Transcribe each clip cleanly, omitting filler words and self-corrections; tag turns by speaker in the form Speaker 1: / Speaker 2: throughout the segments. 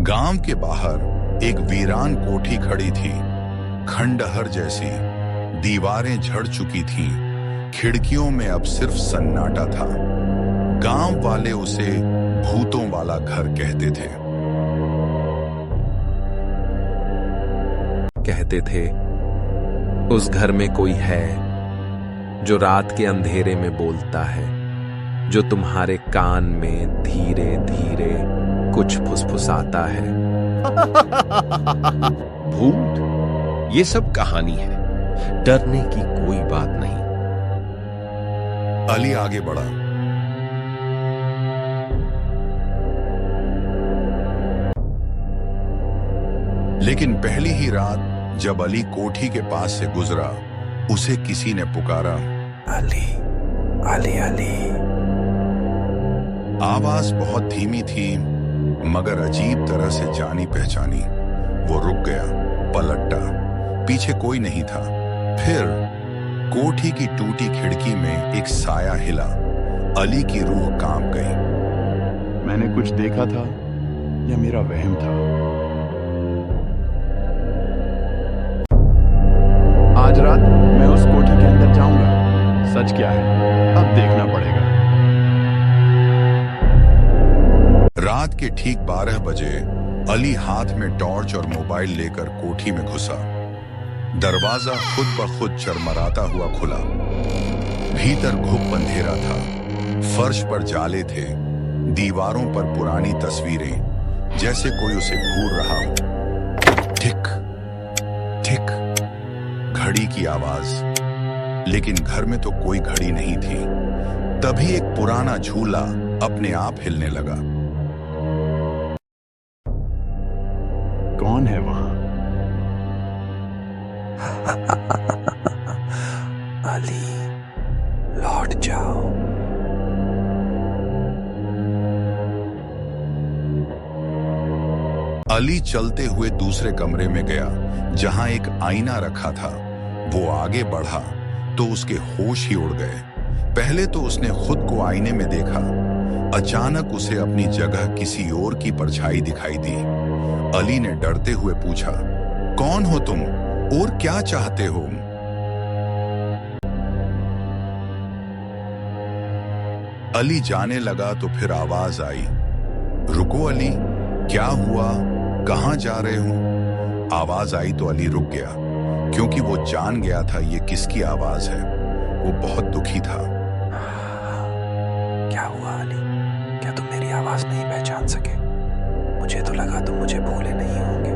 Speaker 1: गांव के बाहर एक वीरान कोठी खड़ी थी, खंडहर जैसी। दीवारें झड़ चुकी थीं, खिड़कियों में अब सिर्फ सन्नाटा था। गांव वाले उसे भूतों वाला घर कहते थे।
Speaker 2: कहते थे उस घर में कोई है जो रात के अंधेरे में बोलता है, जो तुम्हारे कान में धीरे धीरे कुछ फुसफुसाता है।
Speaker 3: भूत, ये सब कहानी है, डरने की कोई बात नहीं।
Speaker 1: अली आगे बढ़ा। लेकिन पहली ही रात जब अली कोठी के पास से गुजरा, उसे किसी ने पुकारा,
Speaker 2: अली अली अली।
Speaker 1: आवाज बहुत धीमी थी, मगर अजीब तरह से जानी पहचानी। वो रुक गया, पलटा, पीछे कोई नहीं था। फिर कोठी की टूटी खिड़की में एक साया हिला। अली की रूह कांप गई।
Speaker 4: मैंने कुछ देखा था या मेरा वहम था? आज रात मैं उस कोठी के अंदर जाऊंगा। सच क्या है अब देखना पड़ेगा।
Speaker 1: रात के ठीक 12 बजे अली हाथ में टॉर्च और मोबाइल लेकर कोठी में घुसा। दरवाजा खुद ब खुद चरमराता हुआ खुला। भीतर घुप अंधेरा था। फर्श पर जाले थे, दीवारों पर पुरानी तस्वीरें, जैसे कोई उसे घूर रहा हो। ठिक ठिक, घड़ी की आवाज। लेकिन घर में तो कोई घड़ी नहीं थी। तभी एक पुराना झूला अपने आप हिलने लगा।
Speaker 4: कौन है वहां?
Speaker 2: अली, लौट जाओ।
Speaker 1: अली चलते हुए दूसरे कमरे में गया, जहां एक आईना रखा था। वो आगे बढ़ा तो उसके होश ही उड़ गए। पहले तो उसने खुद को आईने में देखा। अचानक उसे अपनी जगह किसी और की परछाई दिखाई दी। अली ने डरते हुए पूछा, कौन हो तुम और क्या चाहते हो? अली जाने लगा तो फिर आवाज आई, रुको अली, क्या हुआ, कहां जा रहे हो? आवाज आई तो अली रुक गया, क्योंकि वो जान गया था ये किसकी आवाज है। वो बहुत दुखी था।
Speaker 2: क्या हुआ अली? क्या तुम मेरी आवाज नहीं पहचान सके? मुझे तो लगा तुम मुझे भूले नहीं होंगे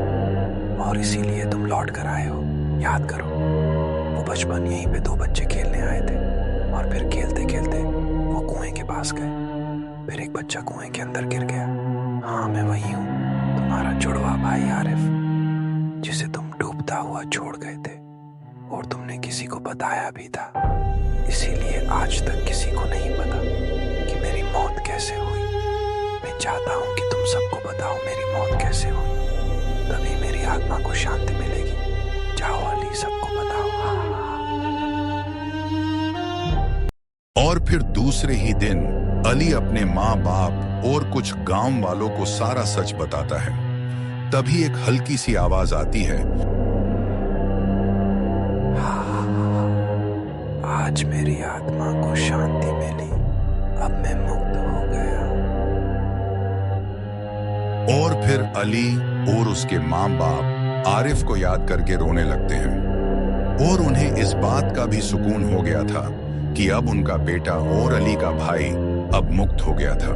Speaker 2: और इसीलिए तुम लौट कर आए हो। याद करो, वो बचपन यहीं पे 2 बच्चे खेलने आए थे और फिर खेलते खेलते वो कुएं के पास गए। फिर एक बच्चा कुएं के अंदर गिर गया। हाँ, मैं वही हूँ, तुम्हारा जुड़वा भाई आरिफ, जिसे तुम डूबता हुआ छोड़ गए थे और तुमने किसी को बताया भी था। इसीलिए आज तक किसी को नहीं पता कि मेरी मौत कैसे हुई। मैं चाहता हूँ कि तुम सबको बताओ मेरी मौत कैसे हुई, तभी मेरी आत्मा को शांति मिलेगी। जाओ अली, सबको बताओ।
Speaker 1: और फिर दूसरे ही दिन अली अपने माँ बाप और कुछ गांव वालों को सारा सच बताता है। तभी एक हल्की सी आवाज आती है,
Speaker 2: आज मेरी आत्मा को शांति मिली, अब मैं मुक्त हो गया।
Speaker 1: और फिर अली और उसके माँ बाप आरिफ को याद करके रोने लगते हैं। और उन्हें इस बात का भी सुकून हो गया था कि अब उनका बेटा और अली का भाई अब मुक्त हो गया था।